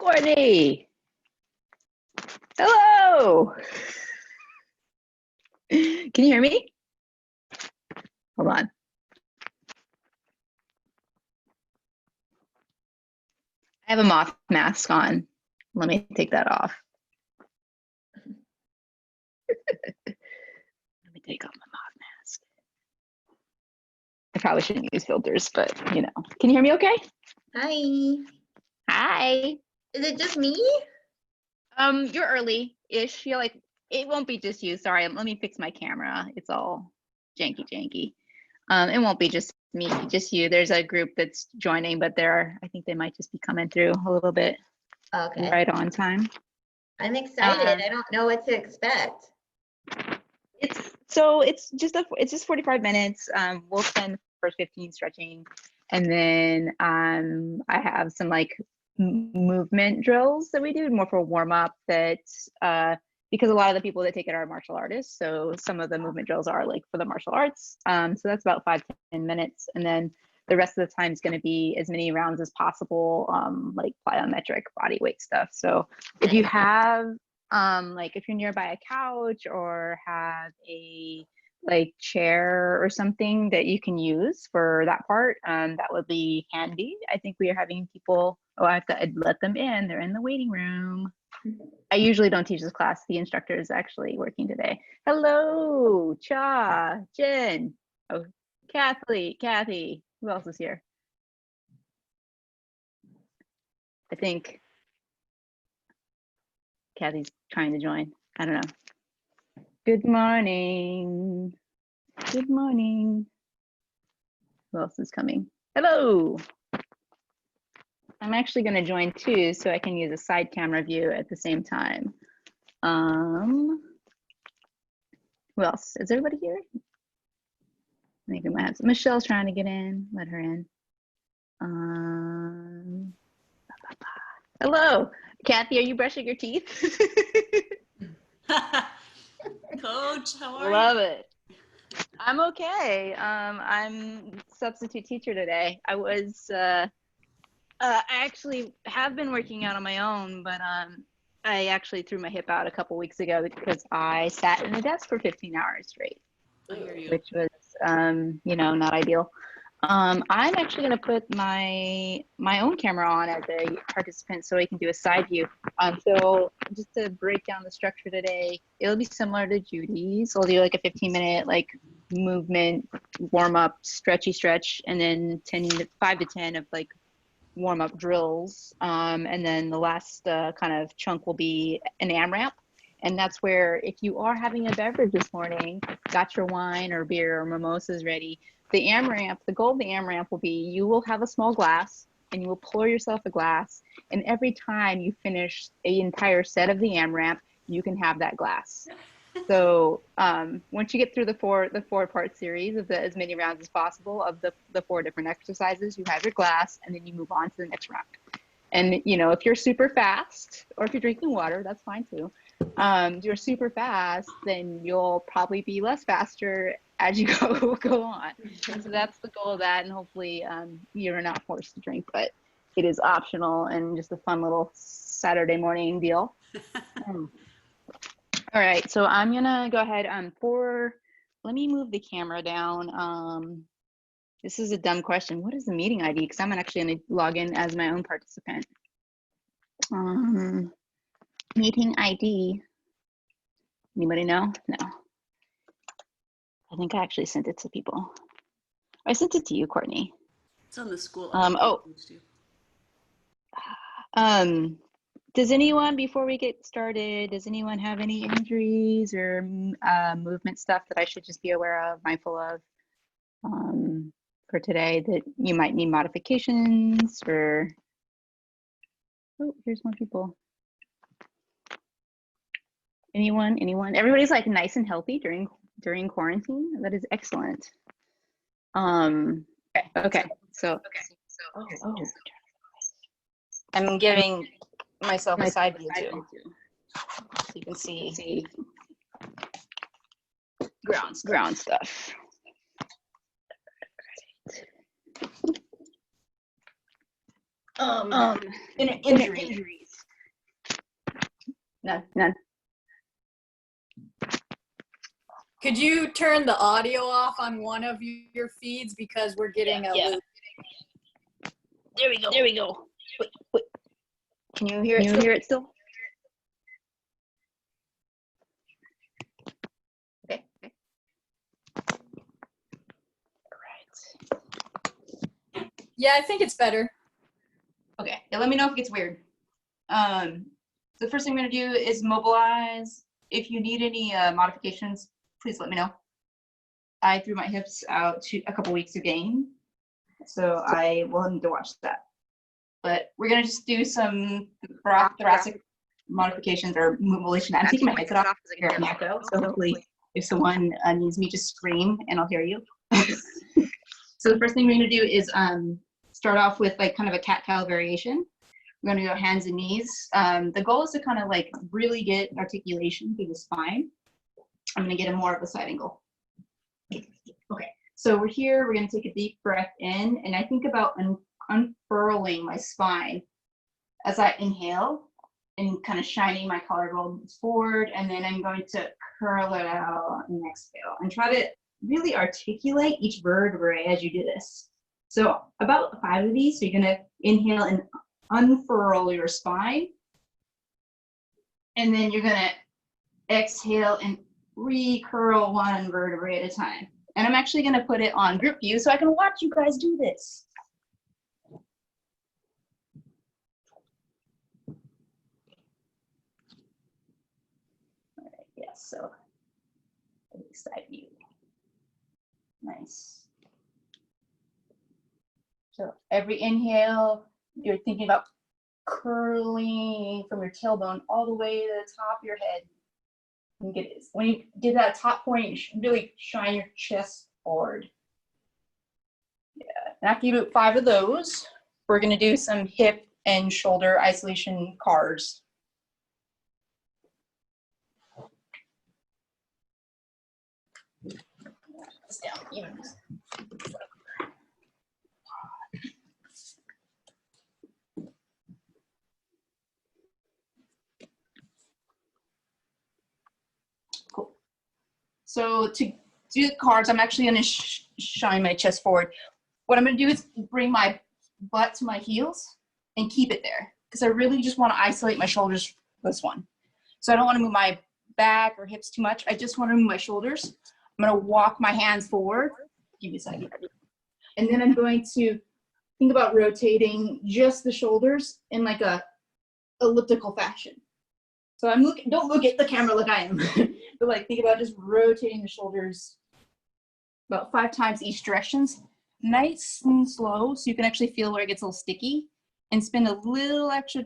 Courtney. Hello. Can you hear me? Hold on. I have a moth mask on. Let me take that off. Let me take off my moth mask. I probably shouldn't use filters, but you know. Can you hear me okay? Hi. Hi. Is it just me? You're early-ish. You're like, it won't be just you. Sorry, let me fix my camera. It's all janky. It won't be just me, just you. There's a group that's joining, but I think they might just be coming through a little bit right on time. I'm excited. I don't know what to expect. It's just 45 minutes. We'll spend the first 15 stretching, and then I have some like movement drills that we do more for warm up that because a lot of the people that take it are martial artists, so some of the movement drills are like for the martial arts. So that's about 5-10 minutes, and then the rest of the time is going to be as many rounds as possible, like plyometric body weight stuff. So if you have like if you're nearby a couch or have a like chair or something that you can use for that part, that would be handy. I think we are having people, I have to let them in. They're in the waiting room. I usually don't teach this class. The instructor is actually working today. Hello, Cha, Jen, oh, Kathy. Who else is here? I think Kathy's trying to join. I don't know. Good morning. Good morning. Who else is coming? Hello. I'm actually going to join too, so I can use a side camera view at the same time. Who else? Is everybody here? I think we might have some. Michelle's trying to get in. Let her in. Hello. Kathy, are you brushing your teeth? Coach, how are you? Love it. I'm okay. I'm substitute teacher today. I actually have been working out on my own, but I actually threw my hip out a couple weeks ago because I sat in a desk for 15 hours straight. I hear you. Which was, you know, not ideal. I'm actually going to put my own camera on as a participant so I can do a side view. So just to break down the structure today, it'll be similar to Judy's. I'll do like a 15-minute like movement, warm up, stretch, and then 5 to 10 of like warm up drills. And then the last kind of chunk will be an AMRAP. And that's where if you are having a beverage this morning, got your wine or beer or mimosas ready, the AMRAP, the goal of the AMRAP will be you will have a small glass and you will pour yourself a glass. And every time you finish an entire set of the AMRAP, you can have that glass. So once you get through the four-part series of as many rounds as possible of the 4 different exercises, you have your glass and then you move on to the next round. And you know, if you're super fast or if you're drinking water, that's fine too. If you're super fast, then you'll probably be less faster as you go on. So that's the goal of that, and hopefully you're not forced to drink, but it is optional and just a fun little Saturday morning deal. All right, so I'm gonna go ahead let me move the camera down. This is a dumb question. What is the meeting ID? Because I'm actually gonna log in as my own participant. Meeting ID. Anybody know? No. I think I actually sent it to people. I sent it to you, Courtney. It's on the school. Does anyone, before we get started, does anyone have any injuries or movement stuff that I should just be aware of, mindful of for today that you might need modifications or? Oh, here's more people. Anyone? Everybody's like nice and healthy during quarantine. That is excellent. Okay. So I'm giving myself a side view too, so you can see ground stuff. Injuries. None. Could you turn the audio off on one of your feeds because we're getting a loop? There we go. Wait. Can you hear it still? Okay. All right. Yeah, I think it's better. Okay. Yeah, let me know if it gets weird. The first thing I'm going to do is mobilize. If you need any modifications, please let me know. I threw my hips out to a couple weeks again, so I will need to watch that. But we're going to just do some thoracic modifications or mobilization. I'm taking my headset off because I can hear an echo, so hopefully if someone needs me, just scream and I'll hear you. So the first thing we're going to do is start off with like kind of a cat-cow variation. We're going to go hands and knees. The goal is to kind of like really get articulation through the spine. I'm going to get more of a side angle. Okay, so we're here. We're going to take a deep breath in, and I think about unfurling my spine as I inhale and kind of shining my collarbones forward, and then I'm going to curl it out and exhale and try to really articulate each vertebrae as you do this. So about 5 of these. So you're going to inhale and unfurl your spine, and then you're going to exhale and recurl one vertebrae at a time. And I'm actually going to put it on group view so I can watch you guys do this. All right, yes, so side view. Nice. So every inhale, you're thinking about curling from your tailbone all the way to the top of your head. When you get to that top point, you should really shine your chest forward. Yeah. And after you do 5 of those, we're going to do some hip and shoulder isolation cards. This down even. Cool. So to do the cards, I'm actually going to shine my chest forward. What I'm going to do is bring my butt to my heels and keep it there because I really just want to isolate my shoulders for this one. So I don't want to move my back or hips too much. I just want to move my shoulders. I'm going to walk my hands forward. Give me a second. And then I'm going to think about rotating just the shoulders in like a elliptical fashion. So I'm looking, don't look at the camera like I am, but like think about just rotating the shoulders about 5 times each directions. Nice and slow so you can actually feel where it gets a little sticky and spend a little extra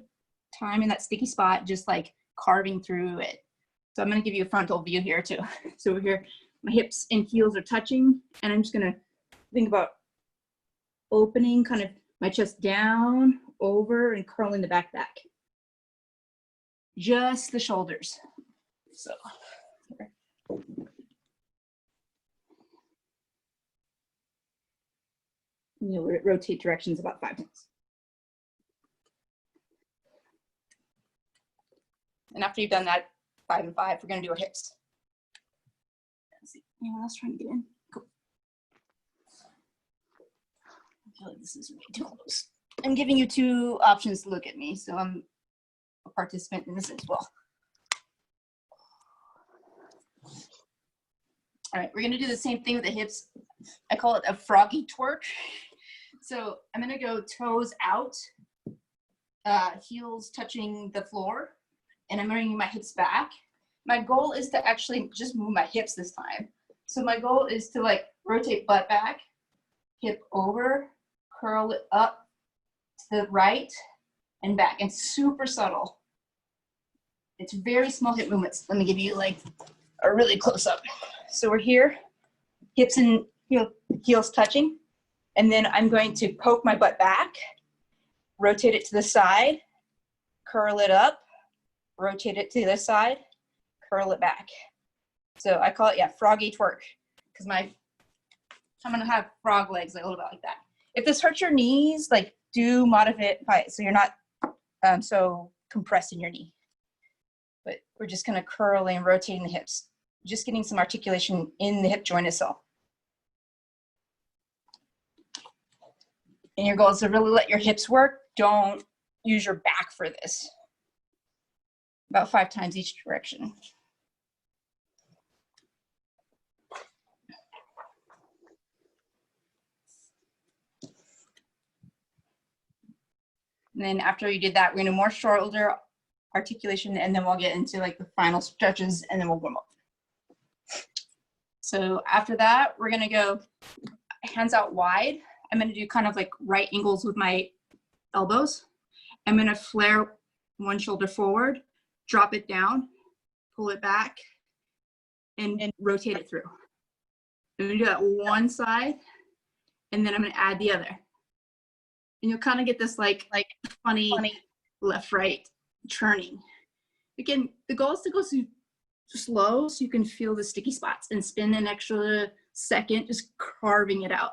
time in that sticky spot just like carving through it. So I'm going to give you a frontal view here too. So we're here, my hips and heels are touching, and I'm just going to think about opening kind of my chest down, over, and curling the back. Just the shoulders. So you'll rotate directions about 5 times. And after you've done that 5 and 5, we're going to do our hips. Let's see, anyone else trying to get in? Cool. I feel like this is way too close. I'm giving you 2 options to look at me, so I'm a participant in this as well. All right, we're going to do the same thing with the hips. I call it a froggy twerk. So I'm going to go toes out, heels touching the floor, and I'm bringing my hips back. My goal is to actually just move my hips this time. So my goal is to like rotate butt back, hip over, curl it up to the right and back, and super subtle. It's very small hip movements. Let me give you like a really close up. So we're here, hips and heels touching, and then I'm going to poke my butt back, rotate it to the side, curl it up, rotate it to the side, curl it back. So I call it, yeah, froggy twerk, because I'm gonna have frog legs, like a little bit like that. If this hurts your knees, like do modify it so you're not so compressed in your knee. but we're just kind of curling and rotating the hips, just getting some articulation in the hip joint itself. And your goal is to really let your hips work. Don't use your back for this. About 5 times each direction. And then after you did that, we're gonna do more shoulder articulation, and then we'll get into like the final stretches, and then we'll warm up. So after that, we're gonna go hands out wide. I'm gonna do kind of like right angles with my elbows. I'm gonna flare one shoulder forward, drop it down, pull it back, and rotate it through. I'm gonna do that one side, and then I'm gonna add the other. And you'll kind of get this like funny left right turning. Again, the goal is to go slow so you can feel the sticky spots and spin an extra second just carving it out.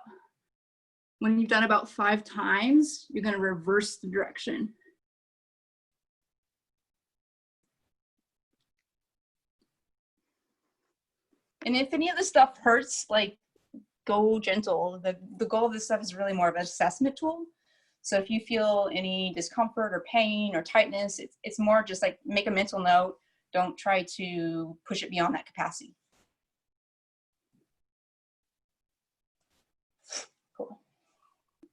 When you've done about 5 times, you're going to reverse the direction. And if any of this stuff hurts, like, go gentle. The goal of this stuff is really more of an assessment tool. So if you feel any discomfort or pain or tightness, it's more just like make a mental note. Don't try to push it beyond that capacity. Cool.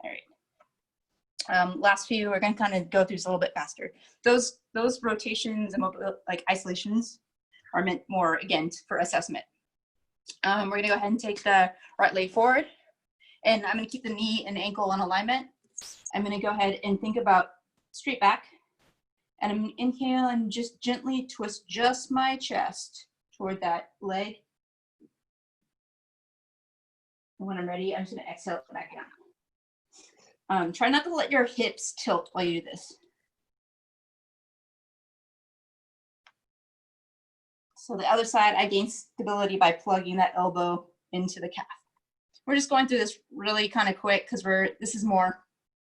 All right. Last few, we're going to kind of go through this a little bit faster. Those rotations and like isolations are meant more, again, for assessment. We're going to go ahead and take the right leg forward, and I'm going to keep the knee and ankle in alignment. I'm going to go ahead and think about straight back, and I'm going to inhale and just gently twist just my chest toward that leg. And when I'm ready, I'm just going to exhale it back down. Try not to let your hips tilt while you do this. So the other side, I gain stability by plugging that elbow into the calf. We're just going through this really kind of quick because this is more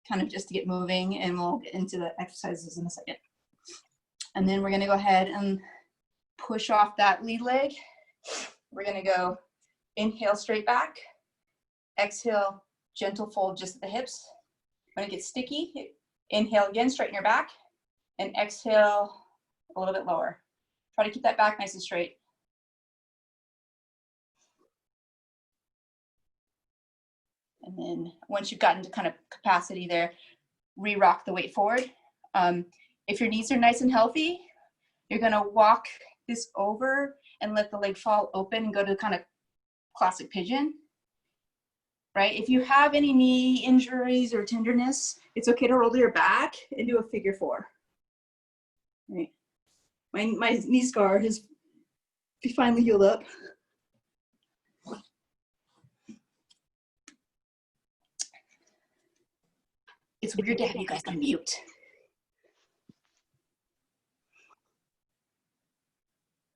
kind of just to get moving, and we'll get into the exercises in a second. And then we're going to go ahead and push off that lead leg. We're going to go inhale straight back, exhale gentle fold just at the hips. When it gets sticky, inhale again, straighten your back, and exhale a little bit lower. Try to keep that back nice and straight. And then once you've gotten to kind of capacity there, re-rock the weight forward. If your knees are nice and healthy, you're gonna walk this over and let the leg fall open and go to kind of classic pigeon, right? If you have any knee injuries or tenderness, it's okay to roll to your back and do a figure 4, right? My knee scar has finally healed up. It's weird to have you guys on mute.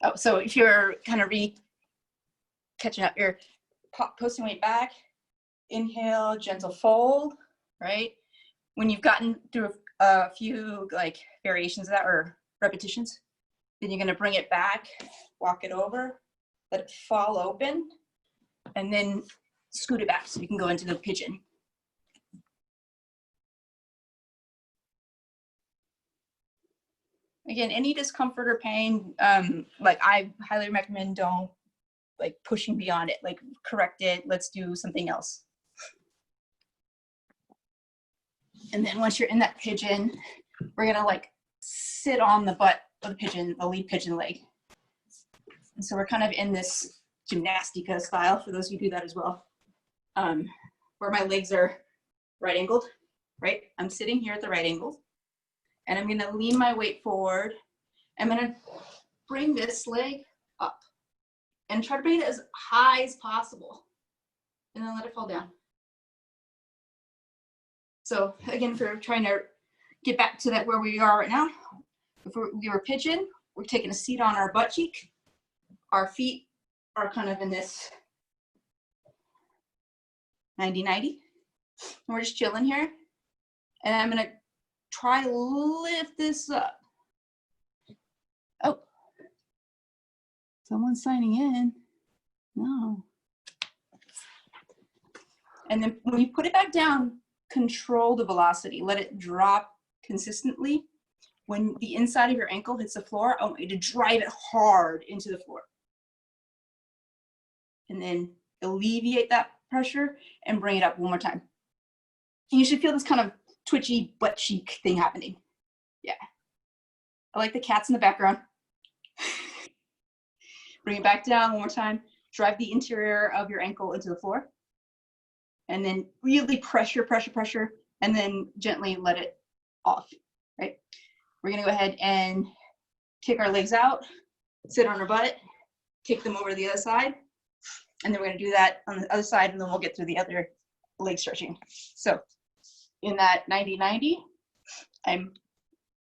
Oh, so if you're kind of catching up, you're posting weight back, inhale, gentle fold, right? When you've gotten through a few like variations of that or repetitions, then you're gonna bring it back, walk it over, let it fall open, and then scoot it back so you can go into the pigeon. Again, any discomfort or pain, like I highly recommend don't like pushing beyond it, like correct it, let's do something else. And then once you're in that pigeon, we're gonna like sit on the butt of the pigeon, the lead pigeon leg. And so we're kind of in this gymnastica style, for those of you who do that as well, where my legs are right angled, right? I'm sitting here at the right angle. And I'm gonna lean my weight forward. I'm gonna bring this leg up and try to bring it as high as possible. And then let it fall down. So again, if we're trying to get back to that where we are right now, if we were pigeon, we're taking a seat on our butt cheek. Our feet are kind of in this 90-90. And we're just chilling here. And I'm gonna try to lift this up. Oh, Someone's signing in. No. And then when you put it back down, control the velocity. Let it drop consistently. When the inside of your ankle hits the floor, I want you to drive it hard into the floor. And then alleviate that pressure and bring it up one more time. And you should feel this kind of twitchy butt cheek thing happening. Yeah. I like the cats in the background. Bring it back down one more time. Drive the interior of your ankle into the floor. And then really pressure, pressure, pressure, and then gently let it off, right? We're gonna go ahead and kick our legs out, sit on our butt, kick them over to the other side, and then we're gonna do that on the other side, and then we'll get through the other leg stretching. So in that 90-90, I'm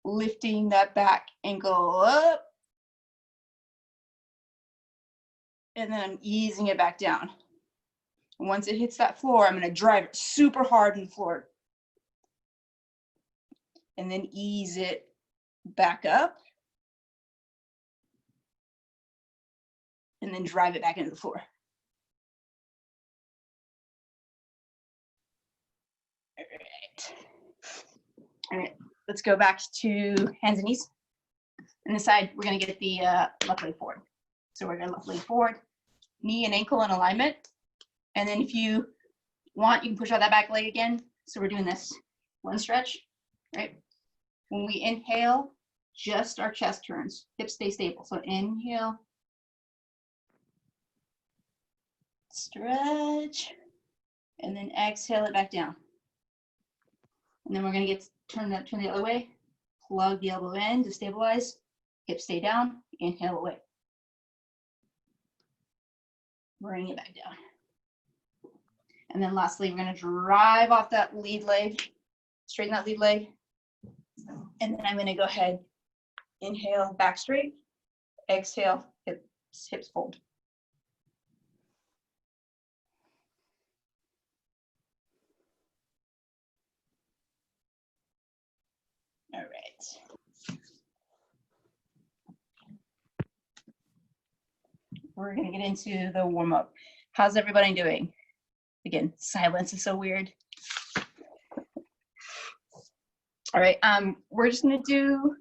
lifting that back ankle up, and then I'm easing it back down. And once it hits that floor, I'm gonna drive it super hard in the floor. And then ease it back up. And then drive it back into the floor. All right, let's go back to hands and knees. And this side, we're gonna get the left leg forward. So we're gonna left leg forward, knee and ankle in alignment. And then if you want, you can push out that back leg again. So we're doing this one stretch, right? When we inhale, just our chest turns, hips stay stable. So inhale, stretch, and then exhale it back down. And then we're gonna turn the other way, plug the elbow in to stabilize, hips stay down, inhale away. Bring it back down. And then lastly, we're gonna drive off that lead leg, straighten that lead leg. And then I'm gonna go ahead, inhale, back straight, exhale, hips fold. All right. We're gonna get into the warm up. How's everybody doing? Again, silence is so weird. All right, we're just gonna do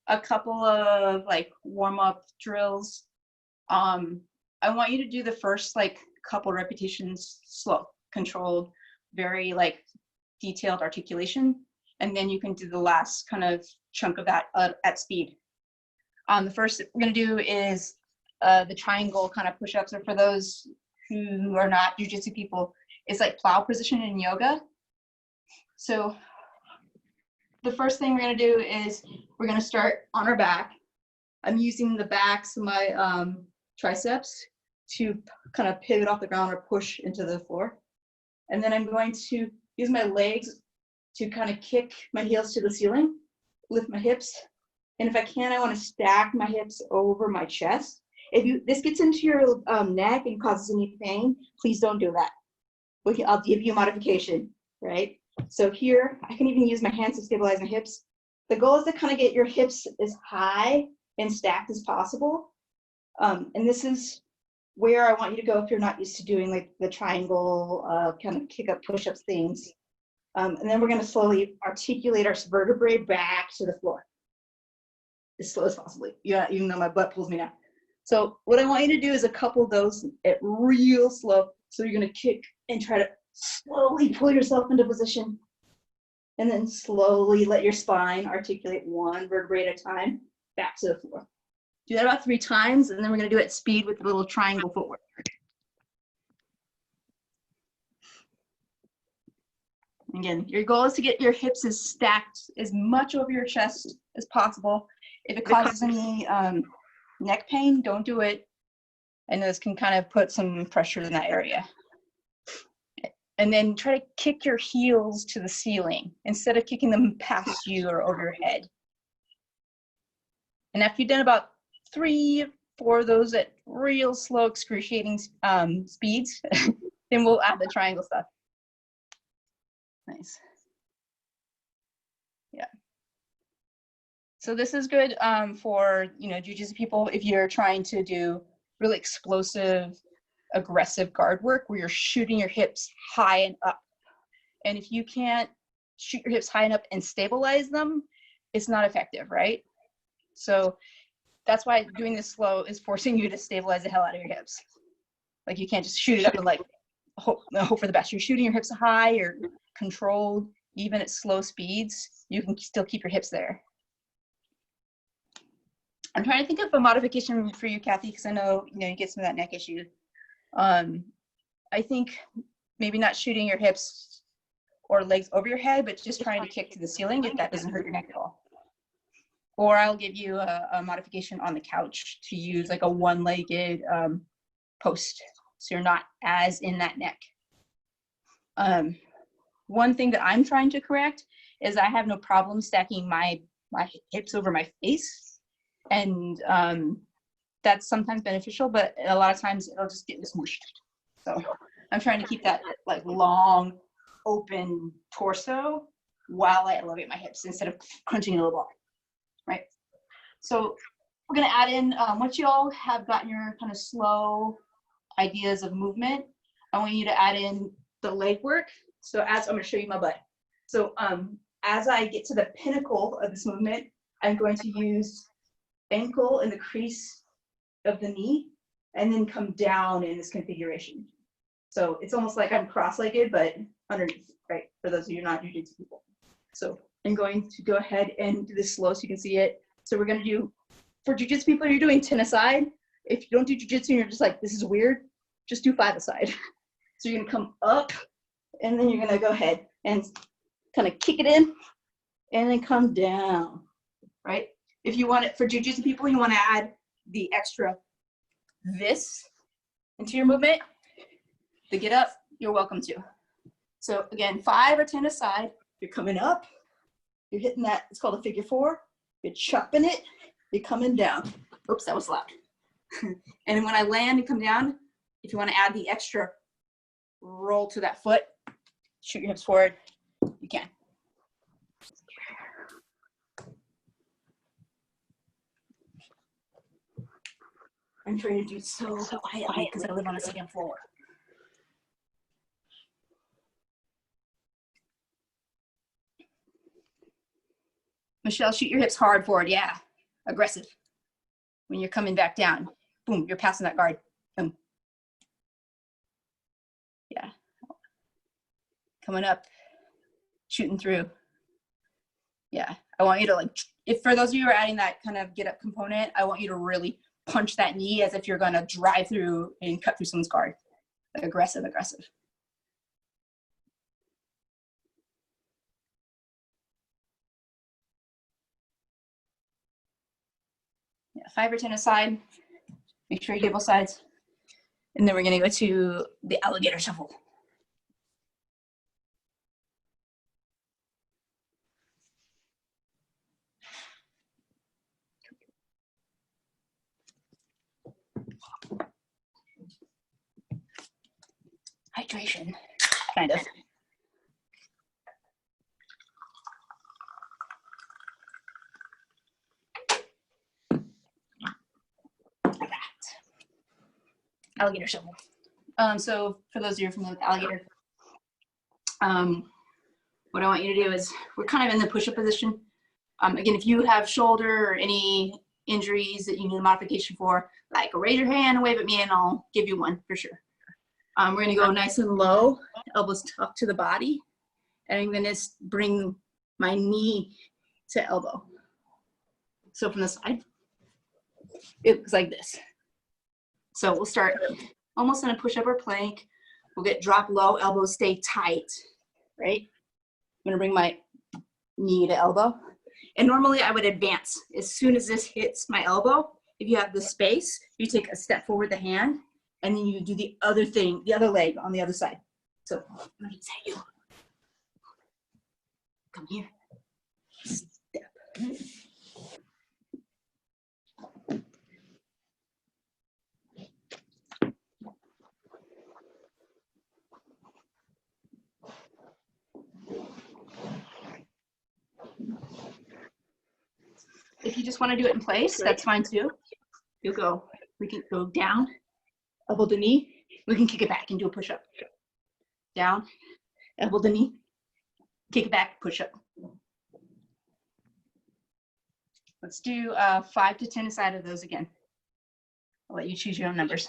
a couple of like warm up drills. I want you to do the first like couple repetitions slow, controlled, very like detailed articulation, and then you can do the last kind of chunk of that at speed. The first we're gonna do is the triangle kind of push-ups, or for those who are not jiu-jitsu people, it's like plow position in yoga. So the first thing we're gonna do is we're gonna start on our back. I'm using the backs of my triceps to kind of pivot off the ground or push into the floor. And then I'm going to use my legs to kind of kick my heels to the ceiling, lift my hips. And if I can, I want to stack my hips over my chest. If this gets into your neck and causes any pain, please don't do that. I'll give you a modification, right? So here, I can even use my hands to stabilize my hips. The goal is to kind of get your hips as high and stacked as possible. And this is where I want you to go if you're not used to doing like the triangle kind of kick up push-ups things. And then we're going to slowly articulate our vertebrae back to the floor as slow as possible. Yeah, even though my butt pulls me down. So what I want you to do is a couple of those at real slow. So you're going to kick and try to slowly pull yourself into position, and then slowly let your spine articulate one vertebrae at a time back to the floor. Do that about 3 times, and then we're going to do it at speed with the little triangle footwork. Again, your goal is to get your hips as stacked as much over your chest as possible. If it causes any neck pain, don't do it. And this can kind of put some pressure in that area. And then try to kick your heels to the ceiling instead of kicking them past you or over your head. And after you've done about 3 or 4 of those at real slow, excruciating speeds, then we'll add the triangle stuff. Nice. Yeah. So this is good for, you know, jiu-jitsu people if you're trying to do really explosive, aggressive guard work where you're shooting your hips high and up. And if you can't shoot your hips high and up and stabilize them, it's not effective, right? So that's why doing this slow is forcing you to stabilize the hell out of your hips. Like you can't just shoot it up and like hope for the best. You're shooting your hips high or controlled, even at slow speeds, you can still keep your hips there. I'm trying to think of a modification for you, Kathy, because I know you get some of that neck issue. I think maybe not shooting your hips or legs over your head, but just trying to kick to the ceiling if that doesn't hurt your neck at all. Or I'll give you a modification on the couch to use like a one-legged post, so you're not as in that neck. One thing that I'm trying to correct is I have no problem stacking my hips over my face, and that's sometimes beneficial, but a lot of times it'll just get smooshed. So I'm trying to keep that like long, open torso while I elevate my hips instead of crunching a little ball, right? So we're gonna add in, once you all have gotten your kind of slow ideas of movement, I want you to add in the leg work. So as I'm gonna show you my butt. So as I get to the pinnacle of this movement, I'm going to use ankle in the crease of the knee and then come down in this configuration. So it's almost like I'm cross-legged, but underneath, right? For those of you not jiu-jitsu people. So I'm going to go ahead and do this slow so you can see it. So we're gonna do, for jiu-jitsu people, you're doing 10 aside. If you don't do jiu-jitsu and you're just like, this is weird, just do 5 aside. So you're gonna come up and then you're gonna go ahead and kind of kick it in and then come down, right? If you want it, for jiu-jitsu people, you wanna add the extra this into your movement. To get up, you're welcome to. So again, 5 or 10 aside, you're coming up, you're hitting that, it's called a figure 4, you're chopping it, you're coming down. Oops, that was loud. And when I land and come down, if you wanna add the extra roll to that foot, shoot your hips forward, you can. I'm trying to do it so quietly because I live on a second floor. Michelle, shoot your hips hard forward, yeah. Aggressive. When you're coming back down, boom, you're passing that guard, boom. Yeah. Coming up, shooting through. Yeah, I want you to like, if for those of you who are adding that kind of get up component, I want you to really punch that knee as if you're gonna drive through and cut through someone's guard. Like aggressive, aggressive. Yeah, 5 or 10 aside. Make sure you get both sides. And then we're gonna go to the alligator shuffle. Hydration, kind of. Alligator shuffle. So for those of you who are familiar with alligator, what I want you to do is, we're kind of in the push-up position. Again, if you have shoulder or any injuries that you need a modification for, like raise your hand and wave at me and I'll give you one for sure. We're gonna go nice and low, elbows tucked to the body, and I'm gonna bring my knee to elbow. So from the side, it looks like this. So we'll start almost in a push-up or plank. We'll get drop low, elbows stay tight, right? I'm gonna bring my knee to elbow. And normally I would advance. As soon as this hits my elbow, if you have the space, you take a step forward the hand, and then you do the other thing, the other leg on the other side. So I'm gonna say you. Come here. Step. If you just want to do it in place, that's fine too. You'll go We can go down, elbow to knee. We can kick it back and do a push-up. Down, elbow to knee, kick it back, push-up. Let's do 5 to 10 aside of those again. I'll let you choose your own numbers.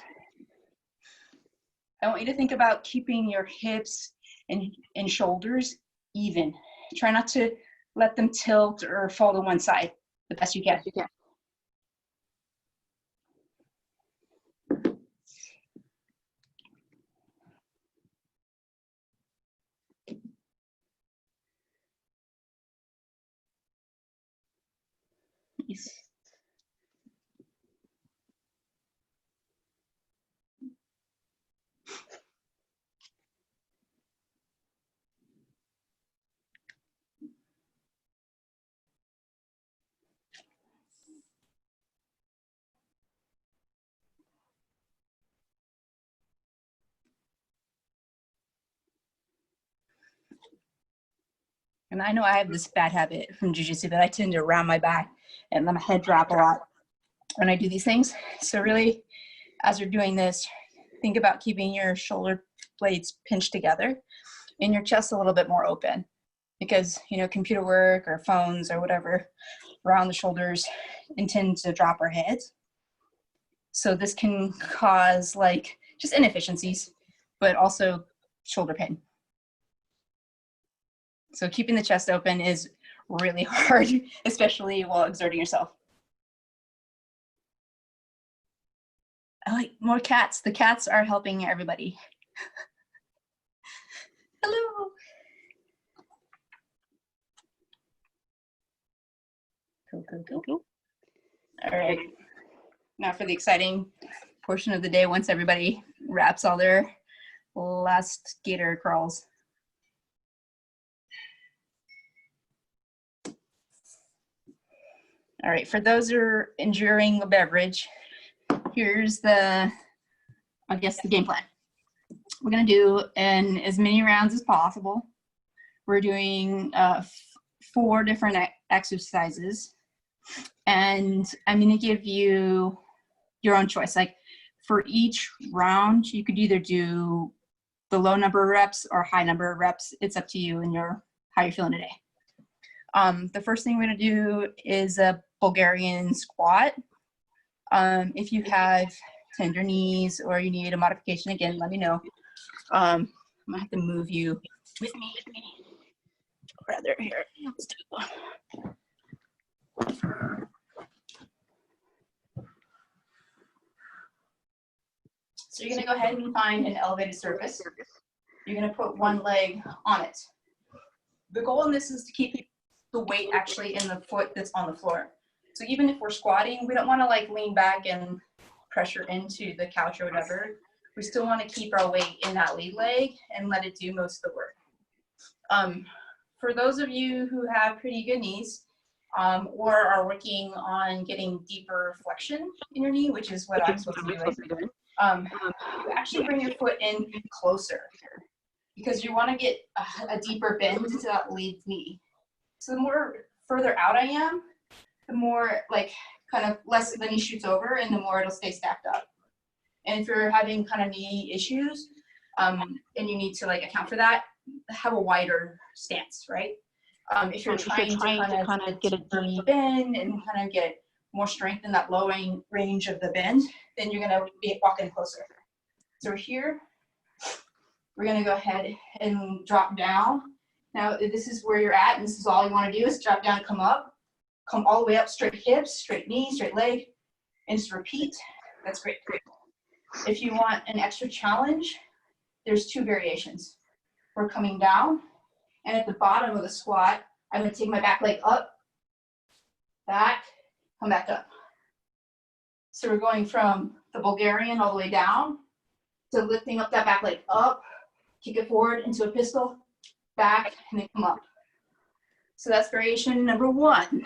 I want you to think about keeping your hips and shoulders even. Try not to let them tilt or fall to one side the best you can. Nice. And I know I have this bad habit from jiu-jitsu that I tend to round my back and let my head drop a lot when I do these things. So really, as you're doing this, think about keeping your shoulder blades pinched together and your chest a little bit more open, because, you know, computer work or phones or whatever around the shoulders intend to drop our heads. So this can cause like just inefficiencies, but also shoulder pain. So keeping the chest open is really hard, especially while exerting yourself. I like more cats. The cats are helping everybody. Hello. Cool. All right. Now for the exciting portion of the day, once everybody wraps all their last gator crawls. All right, for those who are enduring a beverage, here's the, I guess, the game plan. We're gonna do in as many rounds as possible. We're doing 4 different exercises, and I'm gonna give you your own choice. Like for each round, you could either do the low number of reps or high number of reps. It's up to you and how you're feeling today. The first thing we're gonna do is a Bulgarian squat. If you have tender knees or you need a modification, again, let me know. I'm gonna have to move you with me. Rather, here, let's do it. So you're gonna go ahead and find an elevated surface. You're gonna put one leg on it. The goal in this is to keep the weight actually in the foot that's on the floor. So even if we're squatting, we don't want to like lean back and pressure into the couch or whatever. We still want to keep our weight in that lead leg and let it do most of the work. For those of you who have pretty good knees or are working on getting deeper flexion in your knee, which is what I'm supposed to be doing, you actually bring your foot in closer because you want to get a deeper bend into that lead knee. So the more further out I am, the more like kind of less the knee shoots over and the more it'll stay stacked up. And if you're having kind of knee issues and you need to like account for that, have a wider stance, right? If you're trying to kind of get a deep bend and kind of get more strength in that low range of the bend, then you're gonna be walking closer. So here, we're gonna go ahead and drop down. Now, this is where you're at, and this is all you wanna do is drop down, come up, come all the way up, straight hips, straight knee, straight leg, and just repeat. That's great. If you want an extra challenge, there's 2 variations. We're coming down, and at the bottom of the squat, I'm gonna take my back leg up, back, come back up. So we're going from the Bulgarian all the way down to lifting up that back leg up, kick it forward into a pistol, back, and then come up. So that's variation number 1.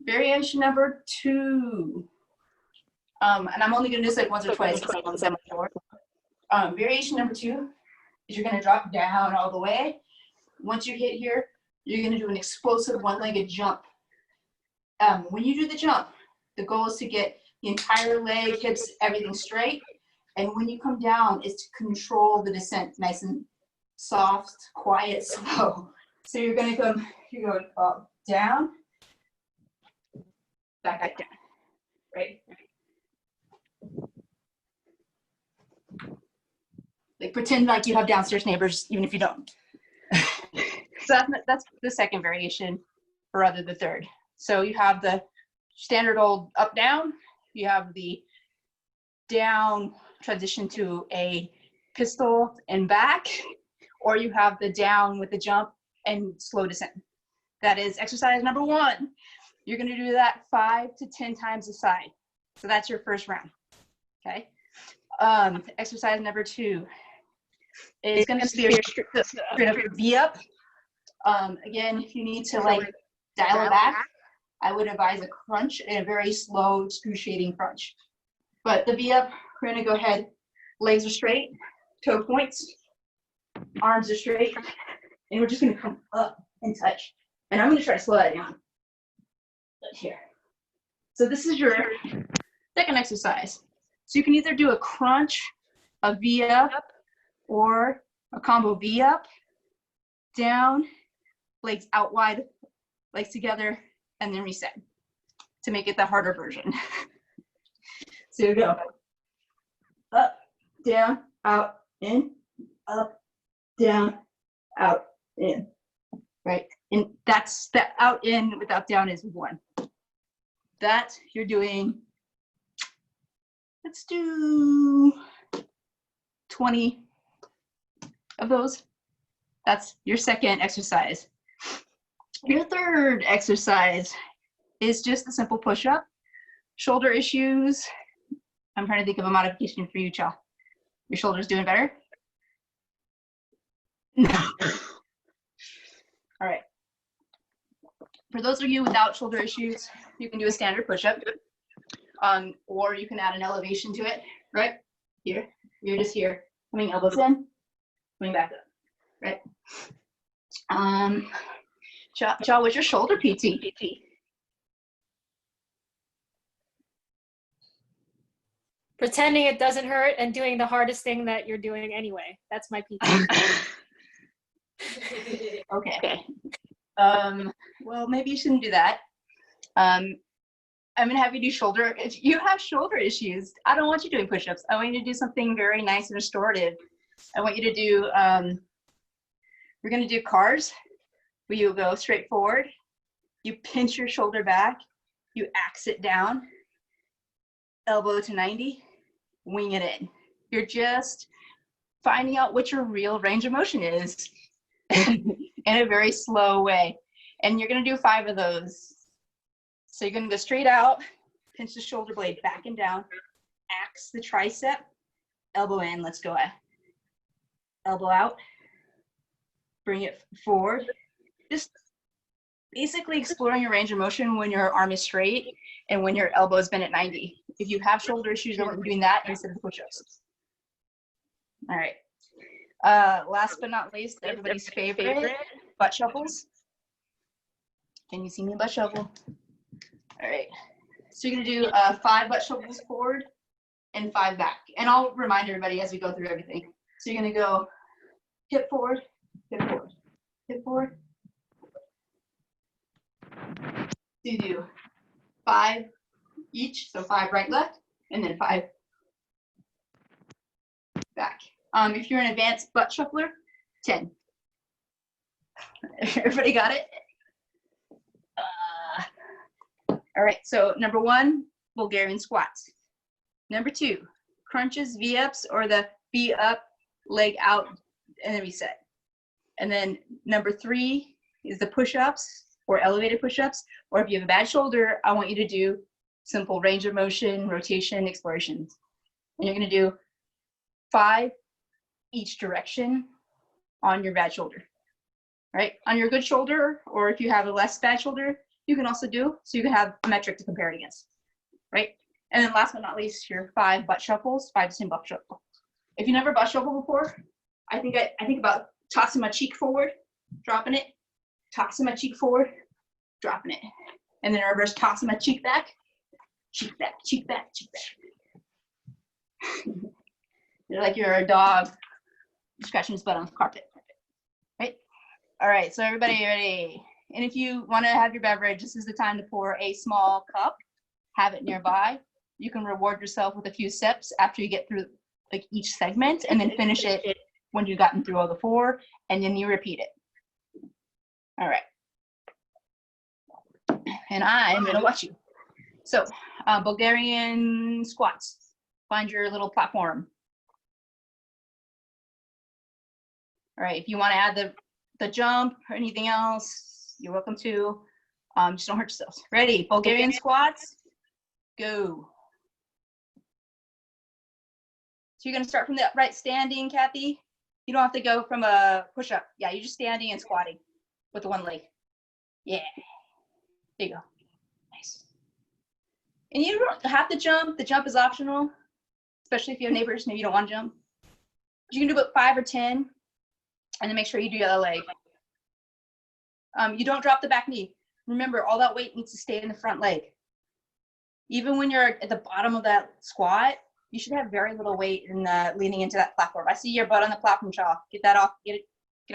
Variation number 2. And I'm only gonna do this like once or twice because I'm on 7 floor. Variation number 2 is you're gonna drop down all the way. Once you hit here, you're gonna do an explosive one-legged jump. When you do the jump, the goal is to get the entire leg, hips, everything straight. And when you come down, is to control the descent, nice and soft, quiet, slow. So you're going to go, you're going up, down, back down, right? Like pretend like you have downstairs neighbors, even if you don't. So that's the second variation, or rather the third. So you have the standard old up down, you have the down transition to a pistol and back, or you have the down with the jump and slow descent. That is exercise number 1. You're going to do that 5 to 10 times a side. So that's your first round. Okay. Exercise number 2 is going to be a straight up V up. Again, if you need to like dial it back, I would advise a crunch and a very slow, excruciating crunch. But the V up, we're going to go ahead. Legs are straight, toe points, arms are straight, and we're just going to come up and touch. And I'm going to try to slow that down. Here. So this is your second exercise. So you can either do a crunch, a V up, or a combo V up, down, legs out wide, legs together, and then reset to make it the harder version. So you go up, down, out, in, up, down, out, in, right? And that's the out, in without down is 1. That you're doing, let's do 20 of those. That's your second exercise. Your third exercise is just a simple push-up. Shoulder issues. I'm trying to think of a modification for you, Cha. Your shoulder's doing better? No. All right. For those of you without shoulder issues, you can do a standard push-up, or you can add an elevation to it, right? Here, you're just here, coming elbows in, coming back up, right? Cha, what's your shoulder PT? Pretending it doesn't hurt and doing the hardest thing that you're doing anyway. That's my PT. Okay. Well, maybe you shouldn't do that. I'm gonna have you do shoulder. If you have shoulder issues, I don't want you doing push-ups. I want you to do something very nice and restorative. I want you to do, we're gonna do cars, where you go straight forward, you pinch your shoulder back, you axe it down, elbow to 90, wing it in. You're just finding out what your real range of motion is in a very slow way. And you're gonna do 5 of those. So you're gonna go straight out, pinch the shoulder blade back and down, axe the tricep, elbow in, let's go. Elbow out, bring it forward. Just basically exploring your range of motion when your arm is straight and when your elbow is bent at 90. If you have shoulder issues, you're doing that instead of push-ups. All right. Last but not least, everybody's favorite, butt shuffles. Can you see me butt shuffle? All right. So you're gonna do 5 butt shuffles forward and 5 back. And I'll remind everybody as we go through everything. So you're gonna go hip forward, hip forward, hip forward. So you do 5 each, so 5 right, left, and then 5 back. If you're an advanced butt shuffler, 10. Everybody got it? All right, so number 1, Bulgarian squats. Number 2, crunches, V-ups, or the V up, leg out, and then reset. And then number 3 is the push-ups or elevated push-ups, or if you have a bad shoulder, I want you to do simple range of motion, rotation, explorations. And you're gonna do 5 each direction on your bad shoulder, right? On your good shoulder, or if you have a less bad shoulder, you can also do, so you can have a metric to compare it against, right? And then last but not least, your 5 butt shuffles, 5 to 10 butt shuffles. If you never butt shuffle before, I think about tossing my cheek forward, dropping it, tossing my cheek forward, dropping it, and then reverse tossing my cheek back, cheek back, cheek back, cheek back. You're like you're a dog scratching his butt on the carpet, right? All right, so everybody ready? And if you want to have your beverage, this is the time to pour a small cup, have it nearby. You can reward yourself with a few sips after you get through like each segment, and then finish it when you've gotten through all the 4, and then you repeat it. All right. And I'm gonna watch you. So, Bulgarian squats. Find your little platform. All right, if you want to add the jump or anything else, you're welcome to. Just don't hurt yourselves. Ready? Bulgarian squats. Go. So you're gonna start from the upright standing, Kathy. You don't have to go from a push-up. Yeah, you're just standing and squatting with the one leg. Yeah. There you go. Nice. And you don't have to jump. The jump is optional, especially if you have neighbors. Maybe you don't want to jump. You can do about 5 or 10, and then make sure you do the other leg. You don't drop the back knee. Remember, all that weight needs to stay in the front leg. Even when you're at the bottom of that squat, you should have very little weight in leaning into that platform. I see your butt on the platform, Shaw. Get that off. Get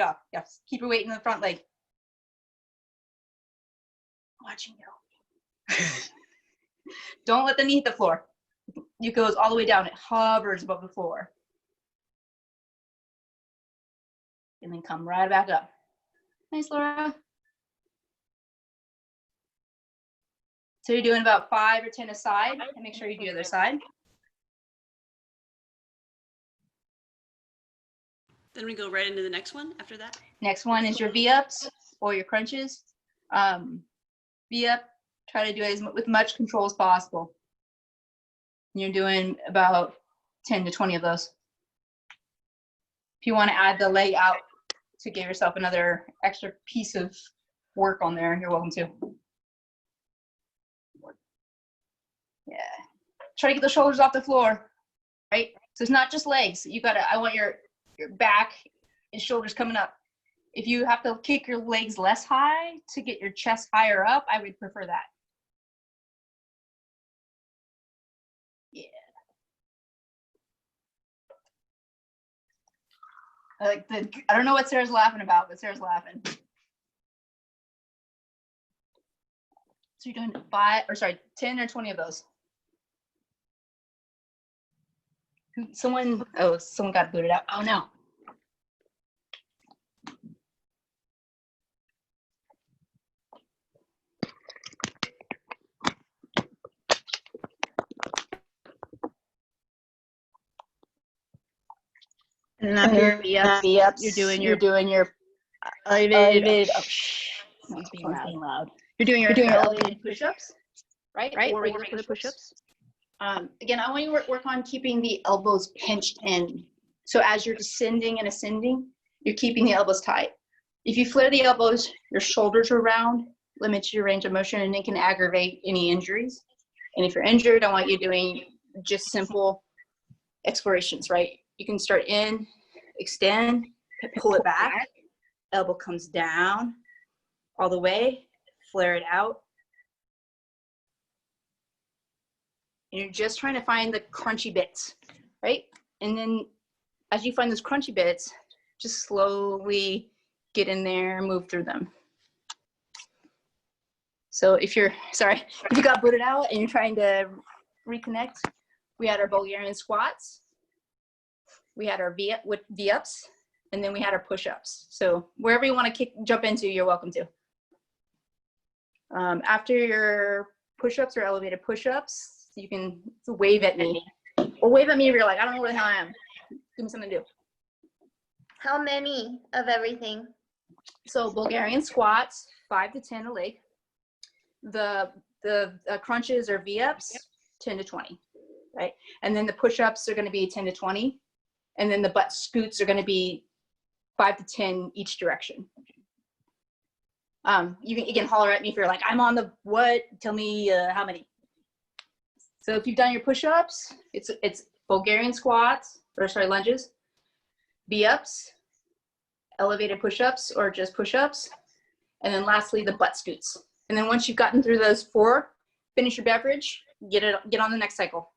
off. Yes. Keep your weight in the front leg. Watching you. Don't let the knee hit the floor. It goes all the way down. It hovers above the floor. And then come right back up. Nice, Laura. So you're doing about 5 or 10 aside, and make sure you do the other side. Then we go right into the next one after that. Next one is your V-ups or your crunches. V-up, try to do it with much control as possible. You're doing about 10 to 20 of those. If you want to add the leg out to give yourself another extra piece of work on there, you're welcome to. Yeah. Try to get the shoulders off the floor, right? So it's not just legs. You gotta, I want your back and shoulders coming up. If you have to kick your legs less high to get your chest higher up, I would prefer that. Yeah. I don't know what Sarah's laughing about, but Sarah's laughing. So you're doing 10 or 20 of those. Someone got booted out. Oh no. And after your V-ups, you're doing your elevated. Oh, someone's being loud. You're doing your elevated push-ups, right? Or regular push-ups. Again, I want you to work on keeping the elbows pinched in. So as you're descending and ascending, you're keeping the elbows tight. If you flare the elbows, your shoulders are round, limits your range of motion, and it can aggravate any injuries. And if you're injured, I want you doing just simple explorations, right? You can start in, extend, pull it back, elbow comes down all the way, flare it out. And you're just trying to find the crunchy bits, right? And then as you find those crunchy bits, just slowly get in there and move through them. So if you got booted out and you're trying to reconnect, we had our Bulgarian squats, we had our V-ups, and then we had our push-ups. So wherever you want to jump into, you're welcome to. After your push-ups or elevated push-ups, you can wave at me. Or wave at me if you're like, I don't know where the hell I am. Give me something to do. How many of everything? So Bulgarian squats, 5 to 10 a leg. The crunches or V-ups, 10 to 20, right? And then the push-ups are going to be 10 to 20. And then the butt scoots are going to be 5 to 10 each direction. You can holler at me if you're like, I'm on the what? Tell me how many. So if you've done your push-ups, it's Bulgarian squats, lunges, V-ups, elevated push-ups or just push-ups, and then lastly the butt scoots. And then once you've gotten through those 4, finish your beverage, Get on the next cycle.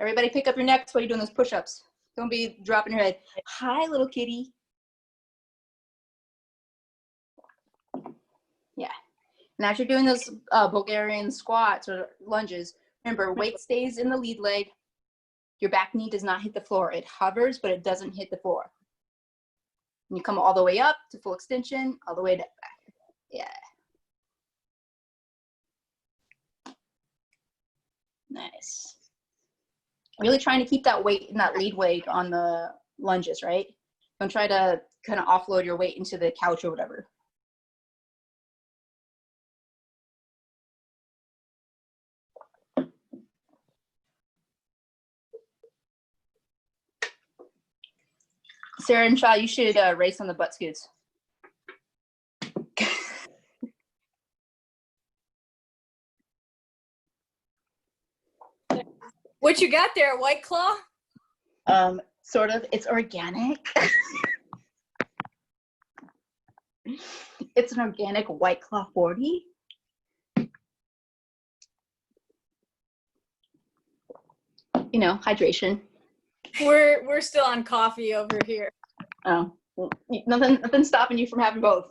Everybody pick up your necks while you're doing those push-ups. Don't be dropping your head. Hi, little kitty. Yeah. And as you're doing those Bulgarian squats or lunges, remember, weight stays in the lead leg. Your back knee does not hit the floor. It hovers, but it doesn't hit the floor. And you come all the way up to full extension, all the way back. Yeah. Nice. Really trying to keep that weight and that lead weight on the lunges, right? Don't try to kind of offload your weight into the couch or whatever. Sarah and Shaw, you should race on the butt scoots. What you got there, White Claw? Sort of. It's organic. It's an organic White Claw 40. You know, hydration. We're still on coffee over here. Oh, well, nothing stopping you from having both.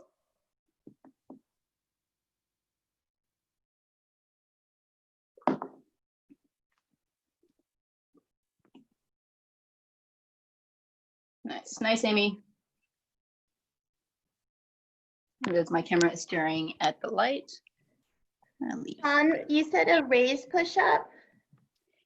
Nice, Amy. Because my camera is staring at the light. You said a raised push-up?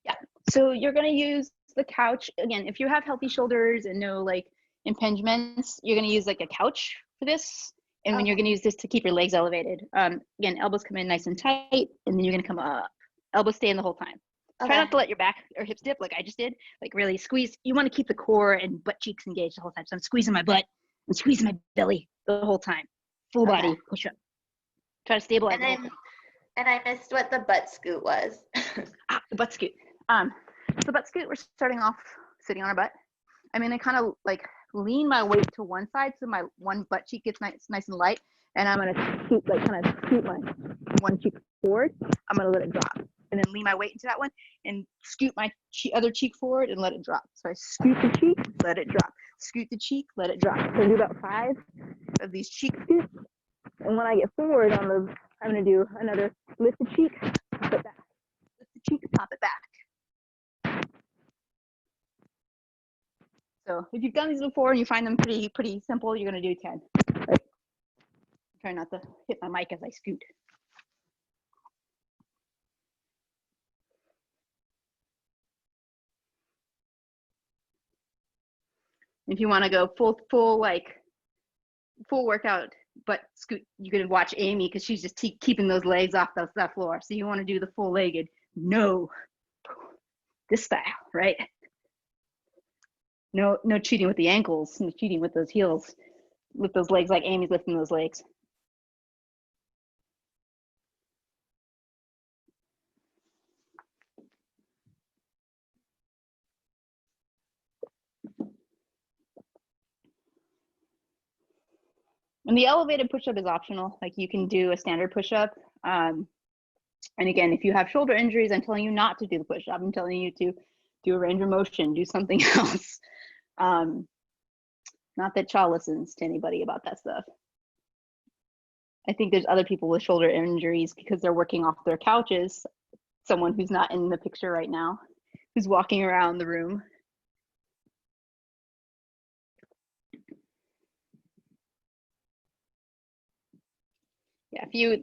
Yeah, so you're gonna use the couch. Again, if you have healthy shoulders and no like impingements, you're gonna use like a couch for this. And when you're gonna use this to keep your legs elevated. Again, elbows come in nice and tight, and then you're gonna come up. Elbows stay in the whole time. Okay. Try not to let your back or hips dip like I just did. Like really squeeze. You want to keep the core and butt cheeks engaged the whole time. So I'm squeezing my butt and squeezing my belly the whole time. Full body push up. Try to stabilize. And I missed what the butt scoot was. The butt scoot. The butt scoot, we're starting off sitting on our butt. I'm gonna kind of like lean my weight to one side so my one butt cheek gets nice and light, and I'm gonna scoot, like kind of scoot my one cheek forward. I'm gonna let it drop, and then lean my weight into that one, and scoot my other cheek forward and let it drop. So I scoot the cheek, let it drop. Scoot the cheek, let it drop. So I do about 5 of these cheek scoots, and when I get forward on the, I'm gonna do another lift the cheek, pop it back. Lift the cheek, pop it back. So if you've done these before and you find them pretty simple, you're gonna do 10. Right? Try not to hit my mic as I scoot. If you want to go full workout butt scoot, you can watch Amy because she's just keeping those legs off that floor. So you want to do the full legged, no, this style, right? No cheating with the ankles, no cheating with those heels. Lift those legs like Amy's lifting those legs. And the elevated push-up is optional. Like you can do a standard push-up. And again, if you have shoulder injuries, I'm telling you not to do the push-up. I'm telling you to do a range of motion, do something else. Not that Shaw listens to anybody about that stuff. I think there's other people with shoulder injuries because they're working off their couches. Someone who's not in the picture right now, who's walking around the room. Yeah, if you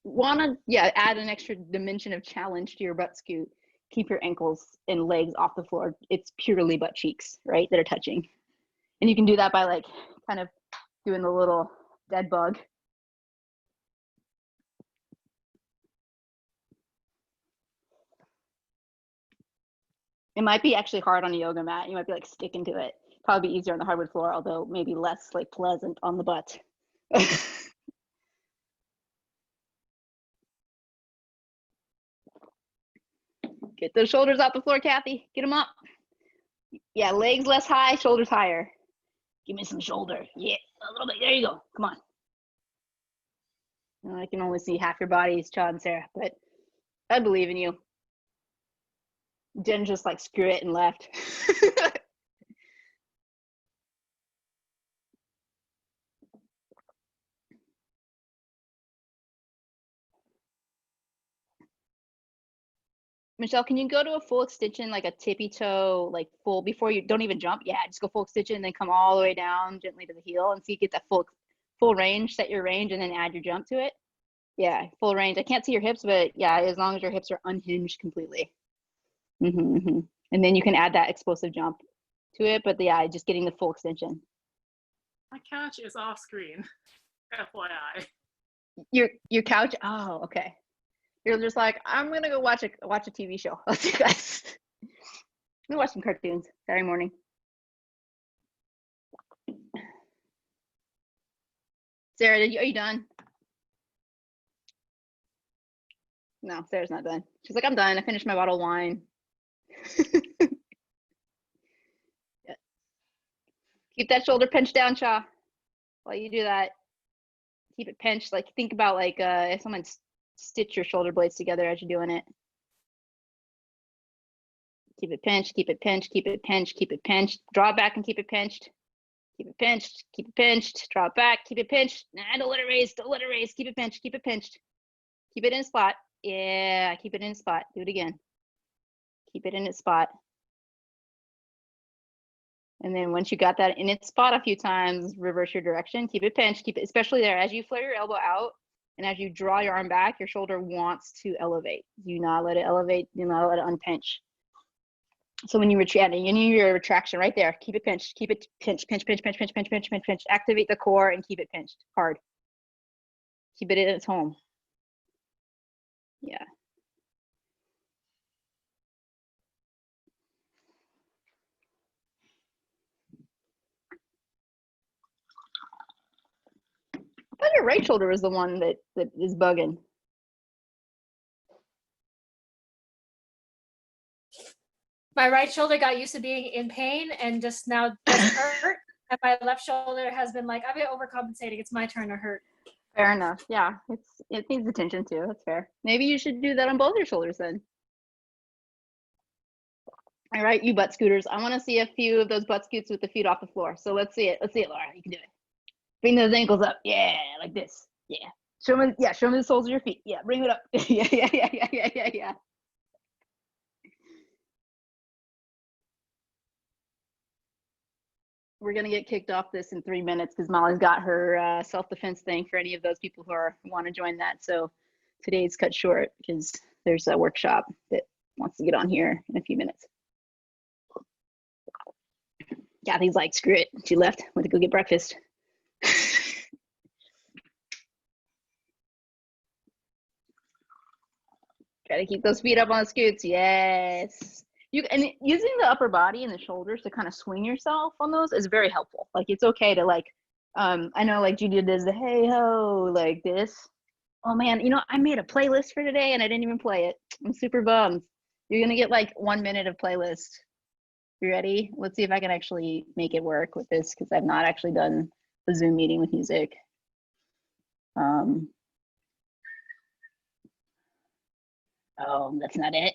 want to add an extra dimension of challenge to your butt scoot, keep your ankles and legs off the floor. It's purely butt cheeks, right, that are touching. And you can do that by like kind of doing the little dead bug. It might be actually hard on a yoga mat. You might be like sticking to it. Probably be easier on the hardwood floor, although maybe less like pleasant on the butt. Get those shoulders off the floor, Kathy. Get them up. Yeah, legs less high, shoulders higher. Give me some shoulder. Yeah, a little bit. There you go. Come on. I can only see half your bodies, Shawn and Sarah, but I believe in you. Jen just like screw it and left. Michelle, can you go to a full extension, like a tippy toe, like full, before you don't even jump? Yeah, just go full extension and then come all the way down gently to the heel and so you get that full range, set your range and then add your jump to it. Yeah, full range. I can't see your hips, but yeah, as long as your hips are unhinged completely. And then you can add that explosive jump to it, but yeah, just getting the full extension. My couch is off screen, FYI. Your couch? Oh, okay. You're just like, I'm gonna go watch a TV show. Let's see, guys. I'm gonna watch some cartoons Saturday morning. Sarah, are you done? No, Sarah's not done. She's like, I'm done. I finished my bottle of wine. Yeah. Keep that shoulder pinched down, Shaw. While you do that, keep it pinched. Like think about like if someone stitch your shoulder blades together as you're doing it. Keep it pinched, keep it pinched, keep it pinched, keep it pinched. Draw it back and keep it pinched. Keep it pinched, keep it pinched. Draw it back, keep it pinched. Nah, don't let it raise, don't let it raise. Keep it pinched, keep it pinched. Keep it in a spot. Yeah, keep it in a spot. Do it again. Keep it in its spot. And then once you got that in its spot a few times, reverse your direction. Keep it pinched. Keep it, especially there. As you flare your elbow out and as you draw your arm back, your shoulder wants to elevate. Do not let it elevate. Do not let it unpinch. So when you retract, you need your retraction right there. Keep it pinched. Keep it pinched. Pinch, pinch, pinch, pinch, pinch, pinch, pinch, pinch. Activate the core and keep it pinched hard. Keep it in its home. Yeah. I thought your right shoulder was the one that is bugging. My right shoulder got used to being in pain and just now doesn't hurt. And my left shoulder has been like, I've been overcompensating. It's my turn to hurt. Fair enough. Yeah, it needs attention too. That's fair. Maybe you should do that on both your shoulders then. All right, you butt scooters. I want to see a few of those butt scoots with the feet off the floor. So let's see it. Let's see it, Laura. You can do it. Bring those ankles up. Yeah, like this. Yeah. Show me. Yeah, show me the soles of your feet. Yeah, bring it up. Yeah. We're gonna get kicked off this in 3 minutes because Molly's got her self-defense thing for any of those people who want to join that. So today's cut short because there's a workshop that wants to get on here in a few minutes. Kathy's like, screw it. She left, went to go get breakfast. Try to keep those feet up on the scoots. Yes. And using the upper body and the shoulders to kind of swing yourself on those is very helpful. Like it's okay to like, I know like Judy does the hey ho like this. Oh man, you know, I made a playlist for today and I didn't even play it. I'm super bummed. You're gonna get like 1 minute of playlist. You ready? Let's see if I can actually make it work with this because I've not actually done a Zoom meeting with music. Oh, that's not it.